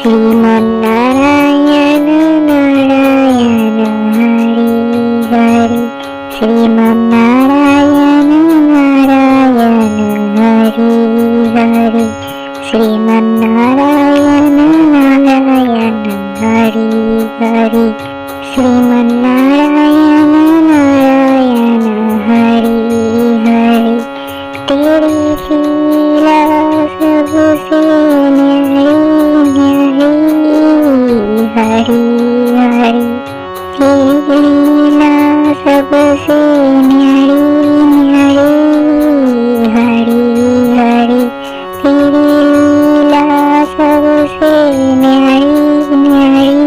श्रीमन्नारायण नारायण हरि हरि श्रीमन्नारायण नारायण हरि हरि श्रीमन्नारायण नारायण हरि हरि श्रीमन्नारायण नारायण हरि हरि तेरी लीला सबसे न्यारी हरि हरि तेरी लीला सबसे न्यारी न्यारी हरि हरि तेरी लीला सबसे न्यारी न्यारी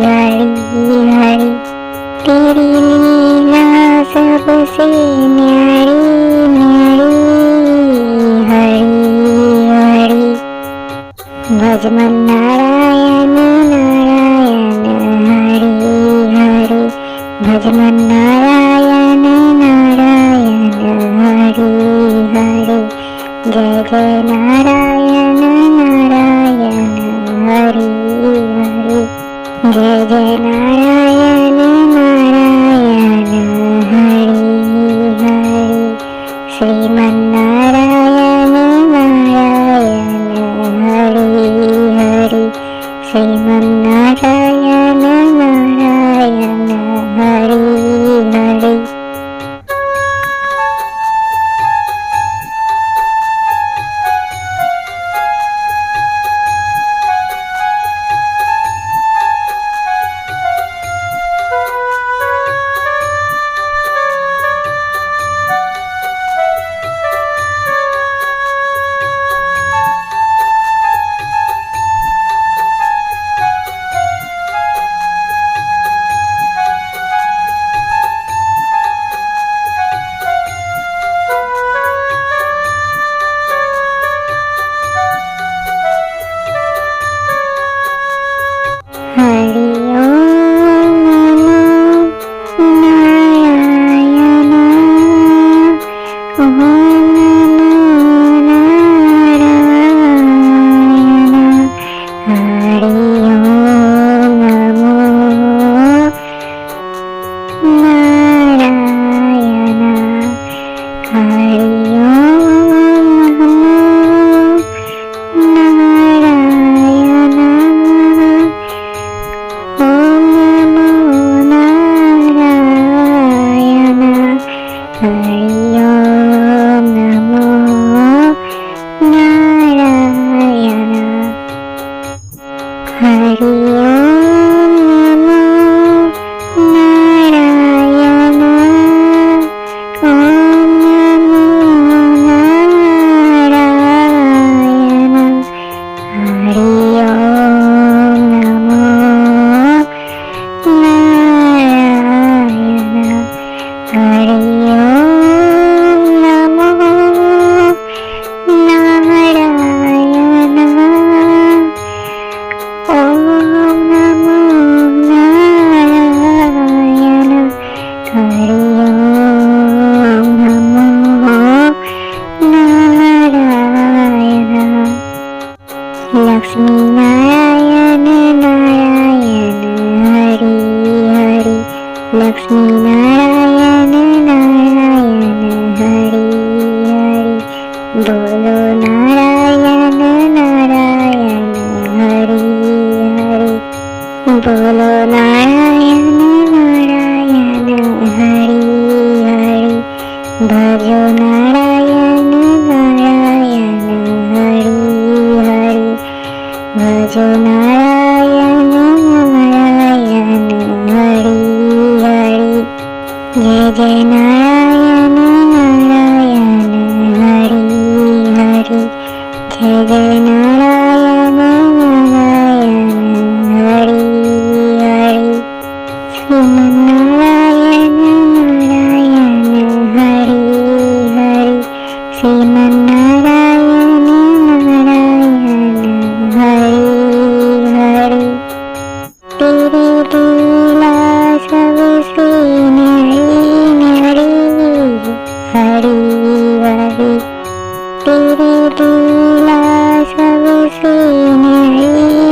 हरि हरि तेरी लीला सबसे न्यारी न्यारी हरि हरि भजमन नारायण नारायण हरि हरि भजमन नारायण नारायण हरि हरि जय जय नारायण नारायण हरि हरि जय जय नारायण नारायण हरि हरि श्रीमन्नारायण नारायण हरि हरि श्रीमन्नारायण नारायण हरि हरि हरि ओम नमो नारायण ओम नमो नारायण हरि ओम नमो नारायण हरि ओम नमो नारायण ओम नमो नारायण हरि ओम नमो नारायण हरि ओम नमो नारायण ओम नमो नारायण हरि ओम नमो नारायण हरि ओम नमो नारायण ओम नमो नारायण हरि ओम नमो नारायण लक्ष्मी नारायण नारायण हरि हरि लक्ष्मी नारायण नारायण हरि हरि बोलो नारायण नारायण हरि हरि बोलो नारायण नारायण हरि हरि भजो नारायण नारायण हरि हरि भजो नारायण नारायण हरि हरि जय जय नारायण नारायण हरि हरि जय जय नारायण नारायण हरि हरि श्रीमन्नारायण नारायण हरि हरि श्रीमन्नारायण नारायण हरि हरि तेरी लीला सबसे न्यारी न्यारी हरि हरि तेरी लीला सबसे न्यारी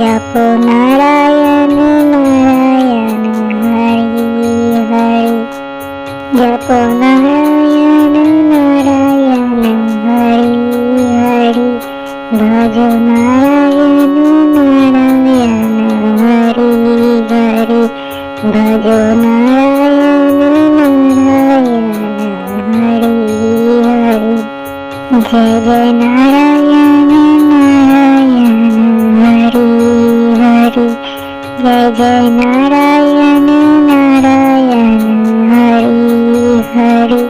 જપો નારાયણ નારાયણ હરિ હરિ જપો નારાયણ નારાયણ હરિ હરિ ભજો નારાયણ નારાયણ હરિ હરિ ભજો નારાયણ નારાયણ હરિ હરિ જય જય નારાયણ નારાયણ હરિ હરિ જય જય નારાયણ નારાયણ હરિ હરિ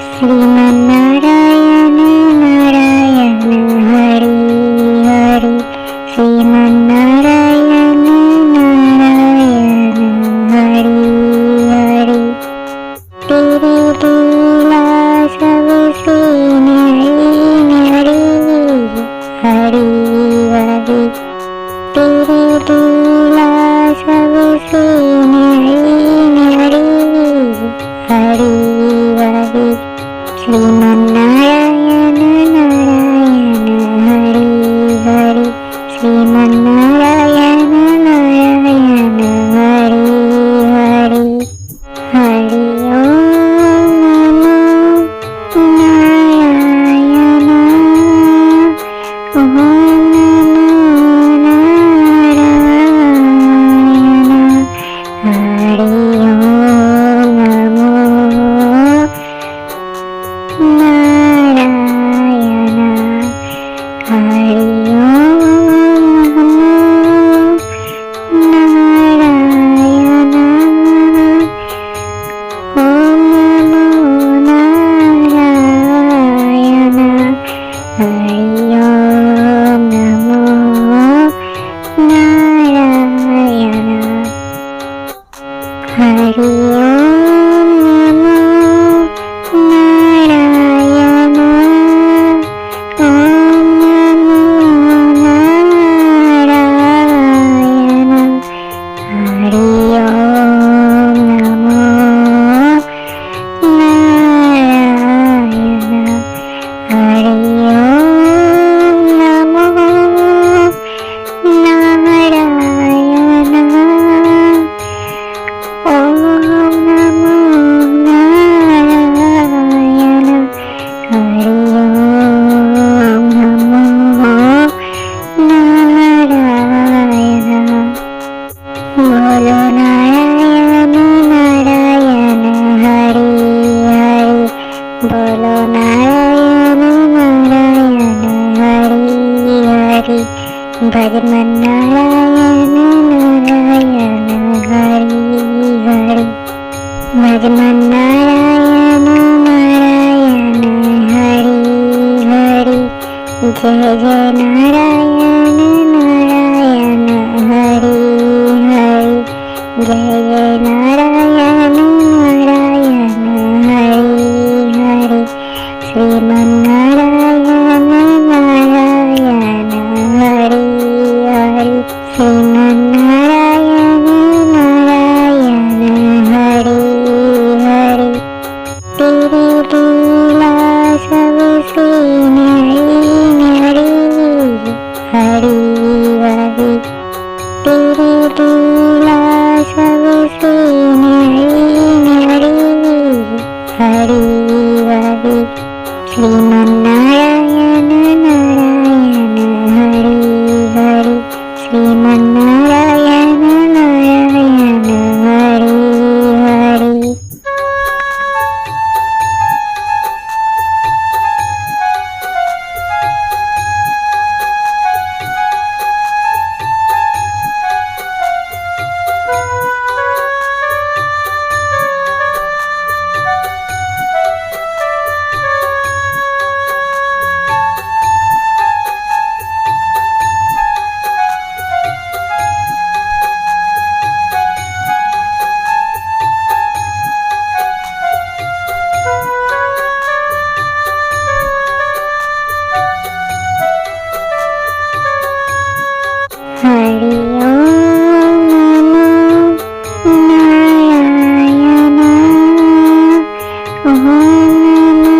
શ્રીમન્નારાયણ નારાયણ હરિ હરિ શ્રીમન્નારાયણ નારાયણ હરિ હરિ તેરી લીલા સબસે ન્યારી હરિ હરિ તેરી લીલા સબસે ન્યારી હરિ હરિ શ્રીમન્નારાયણ નારાયણ હરિ હરિ શ્રીમન્નારાયણ નારાયણ હરિ હરિ હરિ ઓમ નમો નારાયણ ઓમ નમો નારાયણ હરિ ઓમ નમો નારાયણ હરિ ઓમ નમો નારાયણ ઓમ નમો નારાયણ હરિ ઓમ નમો નારાયણ હરિ ઓમ નમો નારાયણ ઓમ નમો નારાયણ હરિ ઓમ નમો નારાયણ હરિ ઓમ નમો નારાયણ ઓમ નમો નારાયણ હરિ ઓમ નમો નારાયણ બોલો નારાયણ નારાયણ હરિ હરિ બોલો નારાયણ નારાયણ હરિ હરિ ભજન નારાયણ નારાયણ હરિ હરિ ભજન નારાયણ નારાયણ હરિ હરિ જય જય નારાયણ નારાયણ હરિ હરિ જય જય નારાયણ નારાયણ હરિ હરિ શ્રીમન્નારાયણ નારાયણ હરિ શ્રીમન્નારાયણ નારાયણ હરિ હરિ શ્રીમન્નારાયણ નારાયણ હરિ હરિ. હરિ ઓમ નમો નારાયણ ઓમ નમો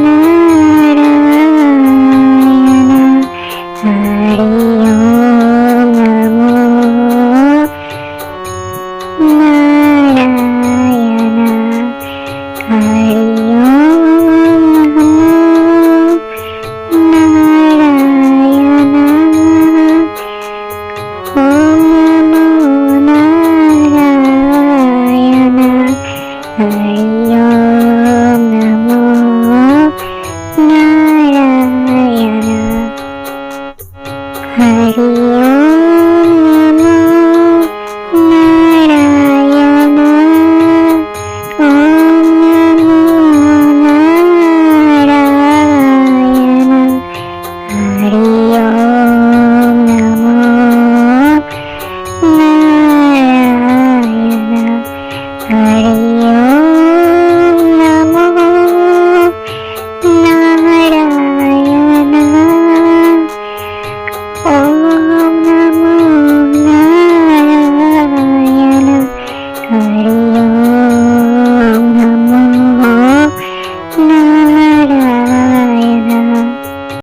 નારાયણ હરિ ઓમ નમો નારાયણ હરિ ઓમ નમો નારાયણ ઓમ નમો નારાયણ હરિ ઓમ નમો નારાયણ હરિ